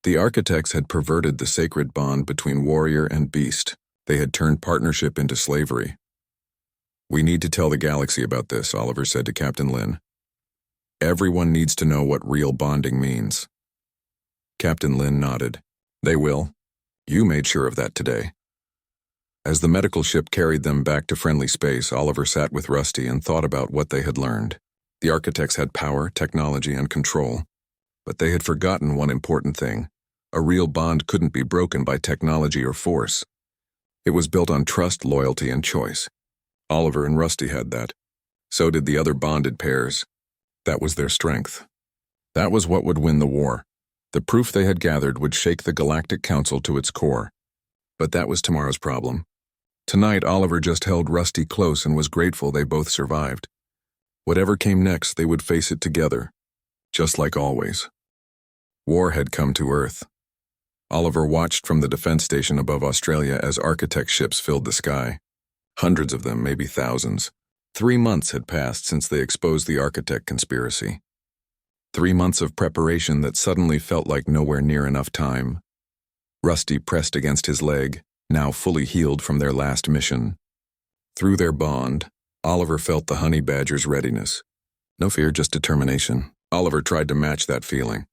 The architects had perverted the sacred bond between warrior and beast. They had turned partnership into slavery. We need to tell the galaxy about this, Oliver said to Captain Lin. Everyone needs to know what real bonding means. Captain Lin nodded. They will. You made sure of that today. As the medical ship carried them back to friendly space, Oliver sat with Rusty and thought about what they had learned. The architects had power, technology, and control. But they had forgotten one important thing. A real bond couldn't be broken by technology or force. It was built on trust, loyalty, and choice. Oliver and Rusty had that. So did the other bonded pairs. That was their strength. That was what would win the war. The proof they had gathered would shake the Galactic Council to its core. But that was tomorrow's problem. Tonight, Oliver just held Rusty close and was grateful they both survived. Whatever came next, they would face it together. Just like always. War had come to Earth. Oliver watched from the defense station above Australia as architect ships filled the sky. Hundreds of them, maybe thousands. 3 months had passed since they exposed the architect conspiracy. 3 months of preparation that suddenly felt like nowhere near enough time. Rusty pressed against his leg, now fully healed from their last mission. Through their bond, Oliver felt the honey badger's readiness. No fear, just determination. Oliver tried to match that feeling.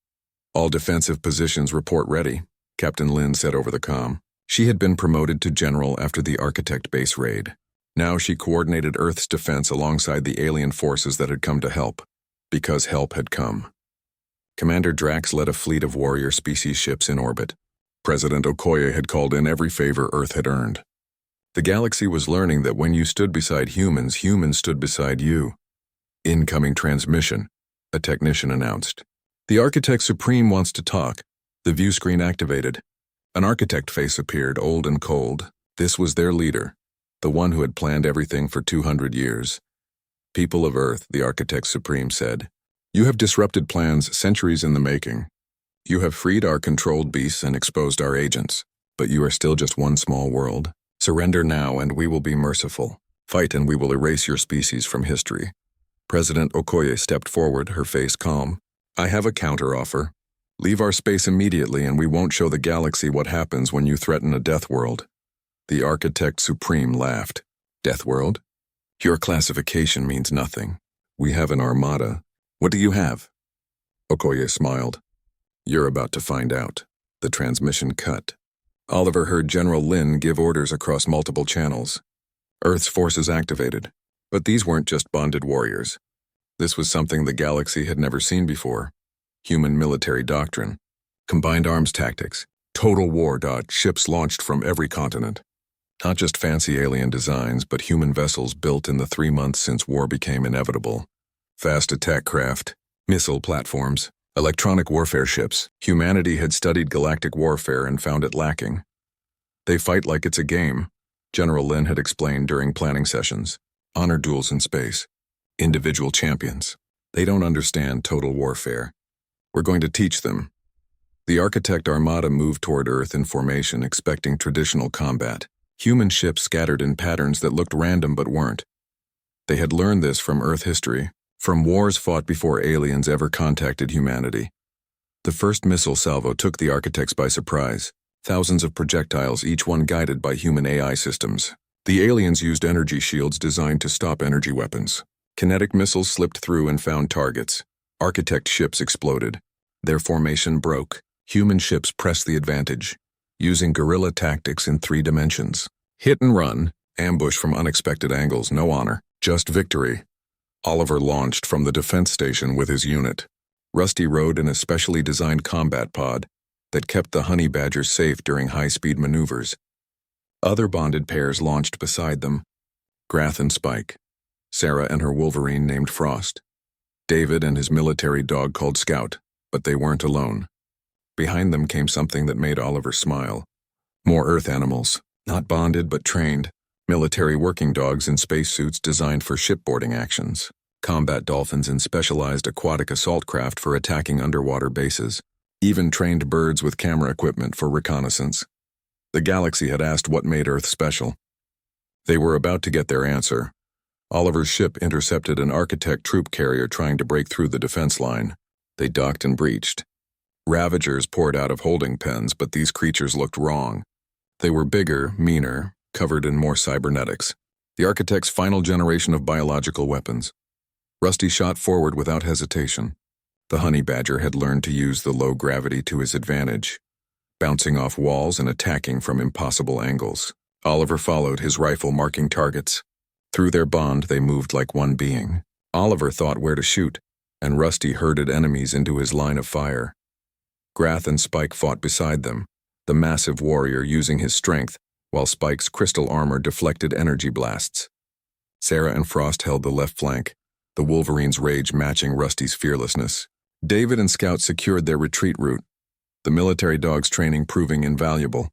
All defensive positions report ready, Captain Lin said over the comm. She had been promoted to general after the architect base raid. Now she coordinated Earth's defense alongside the alien forces that had come to help, because help had come. Commander Drax led a fleet of warrior species ships in orbit. President Okoye had called in every favor Earth had earned. The galaxy was learning that when you stood beside humans, humans stood beside you. Incoming transmission, a technician announced. The Architect Supreme wants to talk. The view screen activated. An architect face appeared, old and cold. This was their leader, the one who had planned everything for 200 years. People of Earth, the Architect Supreme said, you have disrupted plans centuries in the making. You have freed our controlled beasts and exposed our agents, but you are still just one small world. Surrender now and we will be merciful. Fight and we will erase your species from history. President Okoye stepped forward, her face calm. I have a counteroffer. Leave our space immediately and we won't show the galaxy what happens when you threaten a death world. The Architect Supreme laughed. Death world? Your classification means nothing. We have an armada. What do you have? Okoye smiled. You're about to find out. The transmission cut. Oliver heard General Lin give orders across multiple channels. Earth's forces activated. But these weren't just bonded warriors. This was something the galaxy had never seen before. Human military doctrine. Combined arms tactics. Total war. Ships launched from every continent. Not just fancy alien designs, but human vessels built in the 3 months since war became inevitable. Fast attack craft, missile platforms, electronic warfare ships. Humanity had studied galactic warfare and found it lacking. They fight like it's a game, General Lin had explained during planning sessions. Honor duels in space. Individual champions. They don't understand total warfare. We're going to teach them. The Architect Armada moved toward Earth in formation, expecting traditional combat. Human ships scattered in patterns that looked random but weren't. They had learned this from Earth history, from wars fought before aliens ever contacted humanity. The first missile salvo took the Architects by surprise. Thousands of projectiles, each one guided by human AI systems. The aliens used energy shields designed to stop energy weapons. Kinetic missiles slipped through and found targets. Architect ships exploded. Their formation broke. Human ships pressed the advantage, using guerrilla tactics in 3 dimensions. Hit and run, ambush from unexpected angles, no honor, just victory. Oliver launched from the defense station with his unit. Rusty rode in a specially designed combat pod that kept the honey badgers safe during high-speed maneuvers. Other bonded pairs launched beside them. Grath and Spike. Sarah and her Wolverine named Frost. David and his military dog called Scout, but they weren't alone. Behind them came something that made Oliver smile. More Earth animals, not bonded but trained. Military working dogs in spacesuits designed for shipboarding actions. Combat dolphins in specialized aquatic assault craft for attacking underwater bases. Even trained birds with camera equipment for reconnaissance. The galaxy had asked what made Earth special. They were about to get their answer. Oliver's ship intercepted an Architect troop carrier trying to break through the defense line. They docked and breached. Ravagers poured out of holding pens, but these creatures looked wrong. They were bigger, meaner, covered in more cybernetics. The Architect's final generation of biological weapons. Rusty shot forward without hesitation. The honey badger had learned to use the low gravity to his advantage, bouncing off walls and attacking from impossible angles. Oliver followed, his rifle marking targets. Through their bond, they moved like one being. Oliver thought where to shoot, and Rusty herded enemies into his line of fire. Grath and Spike fought beside them, the massive warrior using his strength, while Spike's crystal armor deflected energy blasts. Sarah and Frost held the left flank, the Wolverine's rage matching Rusty's fearlessness. David and Scout secured their retreat route, the military dog's training proving invaluable.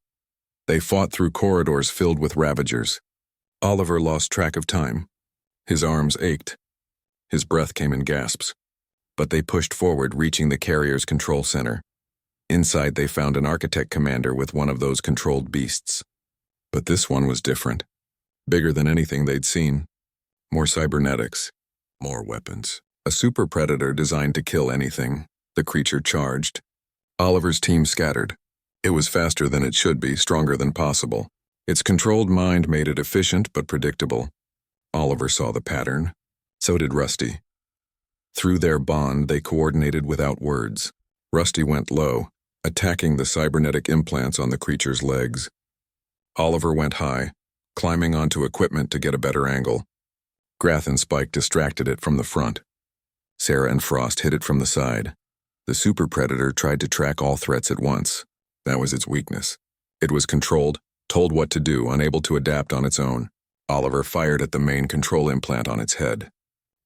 They fought through corridors filled with Ravagers. Oliver lost track of time. His arms ached. His breath came in gasps. But they pushed forward, reaching the carrier's control center. Inside, they found an Architect commander with one of those controlled beasts. But this one was different. Bigger than anything they'd seen. More cybernetics. More weapons. A super predator designed to kill anything. The creature charged. Oliver's team scattered. It was faster than it should be, stronger than possible. Its controlled mind made it efficient but predictable. Oliver saw the pattern. So did Rusty. Through their bond, they coordinated without words. Rusty went low, attacking the cybernetic implants on the creature's legs. Oliver went high, climbing onto equipment to get a better angle. Grath and Spike distracted it from the front. Sarah and Frost hit it from the side. The super predator tried to track all threats at once. That was its weakness. It was controlled, told what to do, unable to adapt on its own. Oliver fired at the main control implant on its head.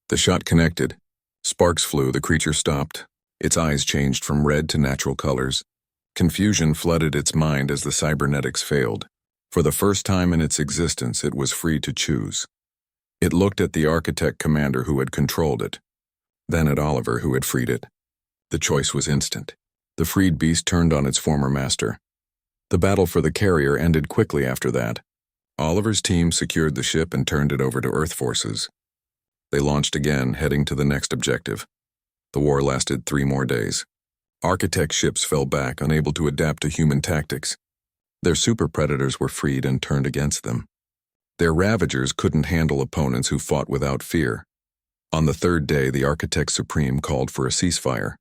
The shot connected. Sparks flew, the creature stopped. Its eyes changed from red to natural colors. Confusion flooded its mind as the cybernetics failed. For the first time in its existence, it was free to choose. It looked at the Architect commander who had controlled it, then at Oliver who had freed it. The choice was instant. The freed beast turned on its former master. The battle for the carrier ended quickly after that. Oliver's team secured the ship and turned it over to Earth forces. They launched again, heading to the next objective. The war lasted 3 more days. Architect ships fell back, unable to adapt to human tactics. Their super predators were freed and turned against them. Their Ravagers couldn't handle opponents who fought without fear. On the 3rd day, the Architect Supreme called for a ceasefire.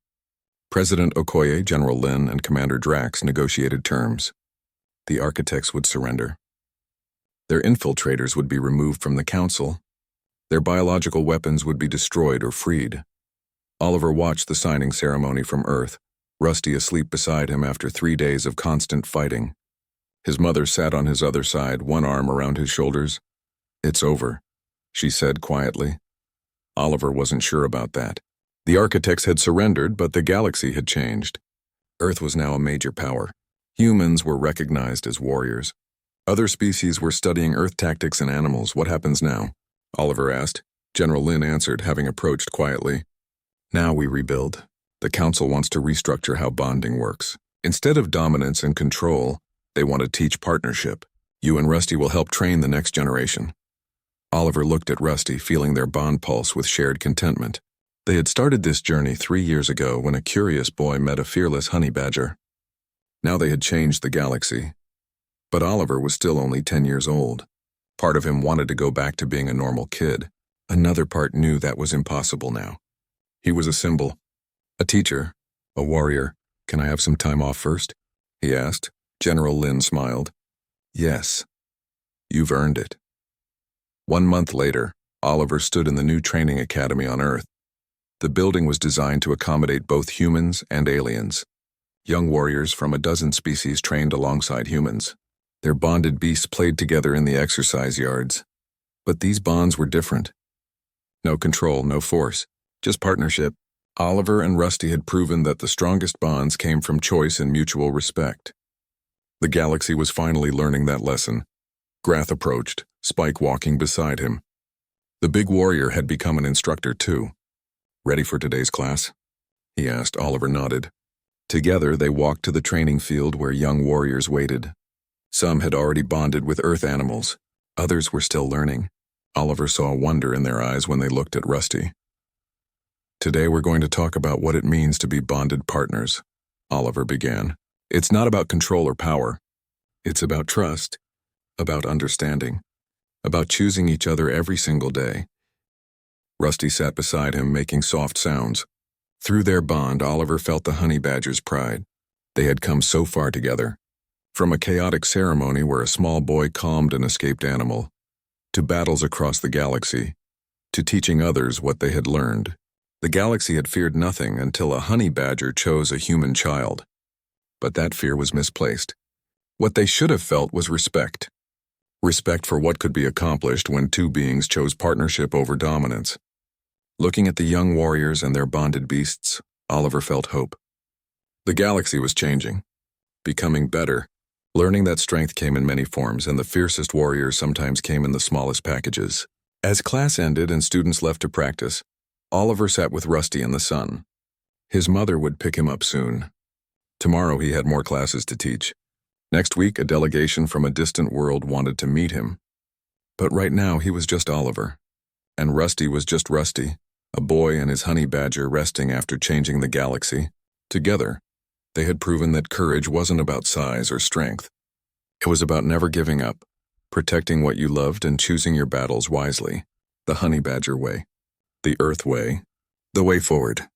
President Okoye, General Lin, and Commander Drax negotiated terms. The Architects would surrender. Their infiltrators would be removed from the Council. Their biological weapons would be destroyed or freed. Oliver watched the signing ceremony from Earth, Rusty asleep beside him after 3 days of constant fighting. His mother sat on his other side, one arm around his shoulders. "It's over," she said quietly. Oliver wasn't sure about that. The architects had surrendered, but the galaxy had changed. Earth was now a major power. Humans were recognized as warriors. Other species were studying Earth tactics and animals. "What happens now?" Oliver asked. General Lin answered, having approached quietly. "Now we rebuild. The Council wants to restructure how bonding works. Instead of dominance and control, they want to teach partnership. You and Rusty will help train the next generation." Oliver looked at Rusty, feeling their bond pulse with shared contentment. They had started this journey 3 years ago when a curious boy met a fearless honey badger. Now they had changed the galaxy. But Oliver was still only 10 years old. Part of him wanted to go back to being a normal kid. Another part knew that was impossible now. He was a symbol, a teacher, a warrior. "Can I have some time off first?" he asked. General Lin smiled. "Yes, you've earned it." 1 month later, Oliver stood in the new training academy on Earth. The building was designed to accommodate both humans and aliens. Young warriors from a dozen species trained alongside humans. Their bonded beasts played together in the exercise yards. But these bonds were different. No control, no force, just partnership. Oliver and Rusty had proven that the strongest bonds came from choice and mutual respect. The galaxy was finally learning that lesson. Grath approached, Spike walking beside him. The big warrior had become an instructor too. "Ready for today's class?" he asked. Oliver nodded. Together they walked to the training field where young warriors waited. Some had already bonded with Earth animals. Others were still learning. Oliver saw wonder in their eyes when they looked at Rusty. "Today we're going to talk about what it means to be bonded partners," Oliver began. "It's not about control or power. It's about trust, about understanding, about choosing each other every single day." Rusty sat beside him, making soft sounds. Through their bond, Oliver felt the honey badger's pride. They had come so far together. From a chaotic ceremony where a small boy calmed an escaped animal, to battles across the galaxy, to teaching others what they had learned. The galaxy had feared nothing until a honey badger chose a human child. But that fear was misplaced. What they should have felt was respect. Respect for what could be accomplished when two beings chose partnership over dominance. Looking at the young warriors and their bonded beasts, Oliver felt hope. The galaxy was changing, becoming better, learning that strength came in many forms and the fiercest warriors sometimes came in the smallest packages. As class ended and students left to practice, Oliver sat with Rusty in the sun. His mother would pick him up soon. Tomorrow he had more classes to teach. Next week, a delegation from a distant world wanted to meet him. But right now he was just Oliver. And Rusty was just Rusty, a boy and his honey badger resting after changing the galaxy. Together, they had proven that courage wasn't about size or strength. It was about never giving up, protecting what you loved and choosing your battles wisely. The honey badger way. The Earth way. The way forward.